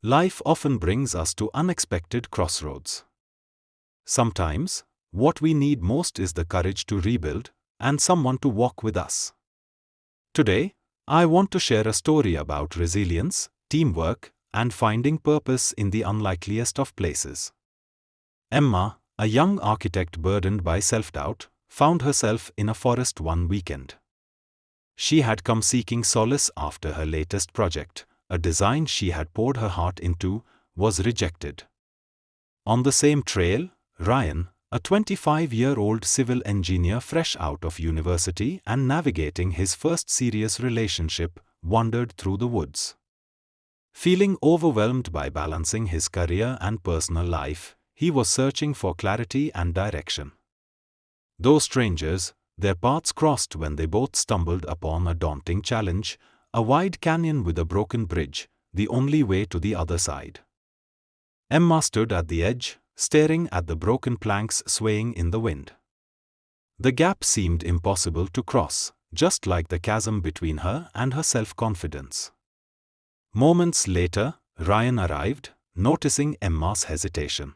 Life often brings us to unexpected crossroads. Sometimes, what we need most is the courage to rebuild, and someone to walk with us. Today, I want to share a story about resilience, teamwork, and finding purpose in the unlikeliest of places. Emma, a young architect burdened by self-doubt, found herself in a forest one weekend. She had come seeking solace after her latest project, a design she had poured her heart into, was rejected. On the same trail, Ryan, a 25-year-old civil engineer fresh out of university and navigating his first serious relationship, wandered through the woods. Feeling overwhelmed by balancing his career and personal life, he was searching for clarity and direction. Though strangers, their paths crossed when they both stumbled upon a daunting challenge, a wide canyon with a broken bridge, the only way to the other side. Emma stood at the edge, staring at the broken planks swaying in the wind. The gap seemed impossible to cross, just like the chasm between her and her self-confidence. Moments later, Ryan arrived, noticing Emma's hesitation.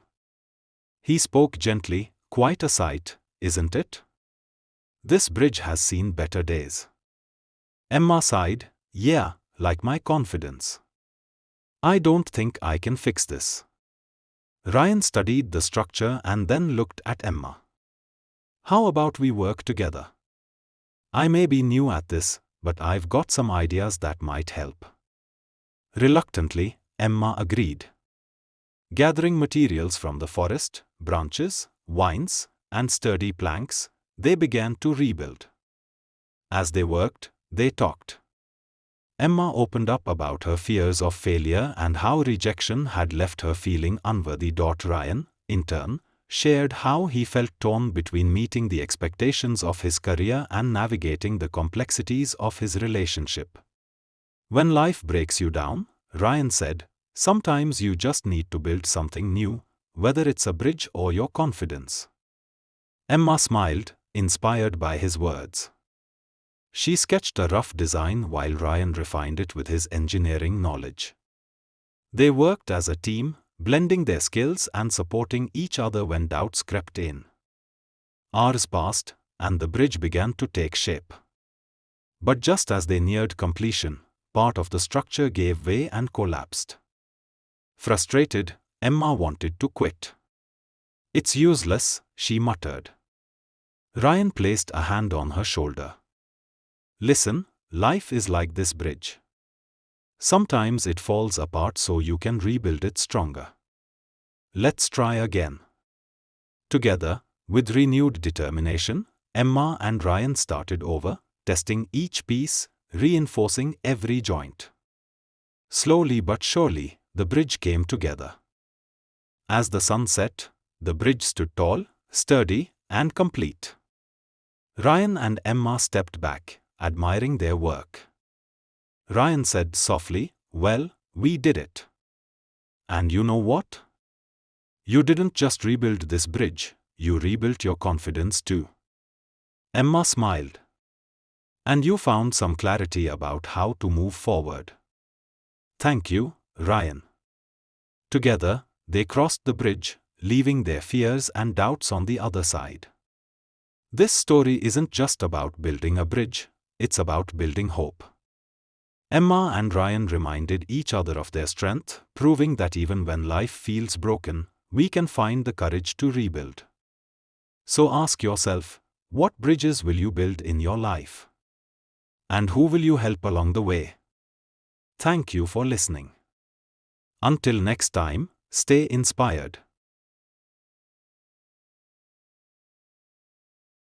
He spoke gently, "Quite a sight, isn't it? This bridge has seen better days." Emma sighed, "Yeah, like my confidence. I don't think I can fix this." Ryan studied the structure and then looked at Emma. "How about we work together? I may be new at this, but I've got some ideas that might help." Reluctantly, Emma agreed. Gathering materials from the forest, branches, vines, and sturdy planks, they began to rebuild. As they worked, they talked. Emma opened up about her fears of failure and how rejection had left her feeling unworthy. Ryan, in turn, shared how he felt torn between meeting the expectations of his career and navigating the complexities of his relationship. "When life breaks you down," Ryan said, "sometimes you just need to build something new, whether it's a bridge or your confidence." Emma smiled, inspired by his words. She sketched a rough design while Ryan refined it with his engineering knowledge. They worked as a team, blending their skills and supporting each other when doubts crept in. Hours passed, and the bridge began to take shape. But just as they neared completion, part of the structure gave way and collapsed. Frustrated, Emma wanted to quit. "It's useless," she muttered. Ryan placed a hand on her shoulder. "Listen, life is like this bridge. Sometimes it falls apart so you can rebuild it stronger. Let's try again." Together, with renewed determination, Emma and Ryan started over, testing each piece, reinforcing every joint. Slowly but surely, the bridge came together. As the sun set, the bridge stood tall, sturdy, and complete. Ryan and Emma stepped back, admiring their work. Ryan said softly, "Well, we did it. And you know what? You didn't just rebuild this bridge, you rebuilt your confidence too." Emma smiled. "And you found some clarity about how to move forward." "Thank you, Ryan." Together, they crossed the bridge, leaving their fears and doubts on the other side. This story isn't just about building a bridge, it's about building hope. Emma and Ryan reminded each other of their strength, proving that even when life feels broken, we can find the courage to rebuild. So ask yourself, what bridges will you build in your life? And who will you help along the way? Thank you for listening. Until next time, stay inspired.